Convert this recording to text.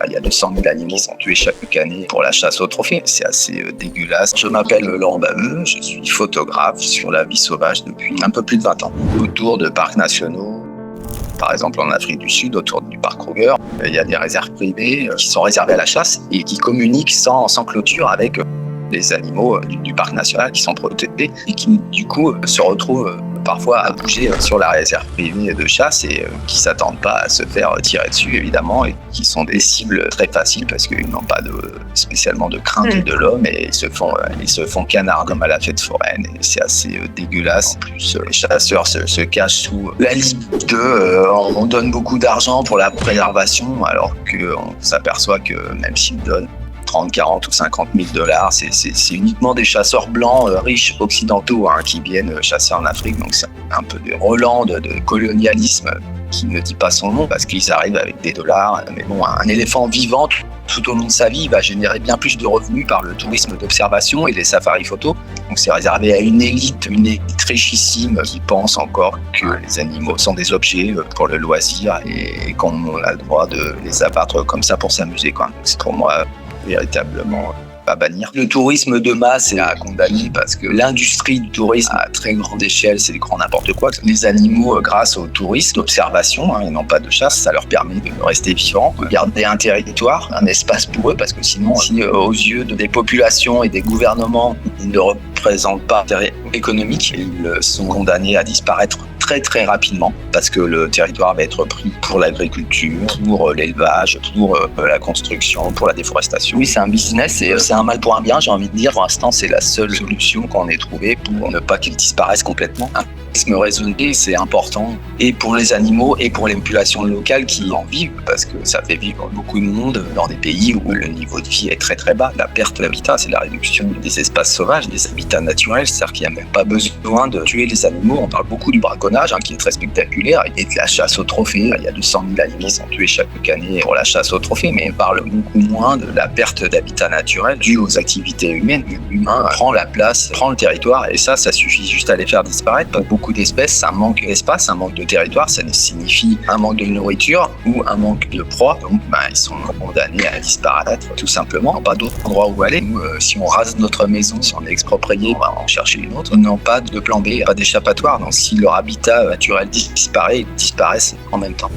Il y a 200 000 animaux qui sont tués chaque année pour la chasse au trophée. C'est assez dégueulasse. Je m'appelle Laurent Bameux, je suis photographe sur la vie sauvage depuis un peu plus de 20 ans. Autour de parcs nationaux, par exemple en Afrique du Sud, autour du parc Kruger, il y a des réserves privées qui sont réservées à la chasse et qui communiquent sans clôture avec les animaux du parc national qui sont protégés et qui du coup se retrouvent parfois à bouger sur la réserve privée de chasse et qui s'attendent pas à se faire tirer dessus évidemment et qui sont des cibles très faciles parce qu'ils n'ont pas spécialement de crainte de l'homme et ils se font canard comme à la fête foraine et c'est assez dégueulasse. En plus les chasseurs se cachent sous la ligne on donne beaucoup d'argent pour la préservation alors qu'on s'aperçoit que même s'ils donnent 30, 40 ou 50 000 $, c'est uniquement des chasseurs blancs riches occidentaux qui viennent chasser en Afrique. Donc c'est un peu de Roland de colonialisme qui ne dit pas son nom parce qu'ils arrivent avec des dollars. Mais bon, un éléphant vivant tout au long de sa vie va générer bien plus de revenus par le tourisme d'observation et les safaris photos. Donc c'est réservé à une élite richissime qui pense encore que les animaux sont des objets pour le loisir et qu'on a le droit de les abattre comme ça pour s'amuser, quoi. C'est pour moi véritablement à bannir. Le tourisme de masse est à condamner parce que l'industrie du tourisme à très grande échelle, c'est grand n'importe quoi. Les animaux, grâce aux touristes d'observation et non pas de chasse, ça leur permet de rester vivants, de garder un territoire, un espace pour eux, parce que sinon, si aux yeux des populations et des gouvernements, ils ne représentent pas d'intérêt économique, ils sont condamnés à disparaître très très rapidement parce que le territoire va être pris pour l'agriculture, pour l'élevage, pour la construction, pour la déforestation. Oui, c'est un business et c'est un mal pour un bien, j'ai envie de dire. Pour l'instant, c'est la seule solution qu'on ait trouvée pour ne pas qu'ils disparaissent complètement. Un tourisme raisonné, c'est important et pour les animaux et pour les populations locales qui en vivent parce que ça fait vivre beaucoup de monde dans des pays où le niveau de vie est très très bas. La perte d'habitat, c'est la réduction des espaces sauvages, des habitats naturels, c'est-à-dire qu'il n'y a même pas besoin de tuer les animaux. On parle beaucoup du braconnage qui est très spectaculaire et de la chasse au trophée. Il y a 200 000 animaux qui sont tués chaque année pour la chasse au trophée, mais on parle beaucoup moins de la perte d'habitat naturel due aux activités humaines. L'humain prend la place, prend le territoire et ça suffit juste à les faire disparaître. Pour beaucoup d'espèces, un manque d'espace, un manque de territoire, ça signifie un manque de nourriture ou un manque de proie. Donc ils sont condamnés à disparaître tout simplement. Pas d'autre endroit où aller. Nous, si on rase notre maison, si on est exproprié, on va en chercher une autre. Ils n'ont pas de plan B, pas d'échappatoire. Donc si leur habitat naturel disparaît, ils disparaissent en même temps.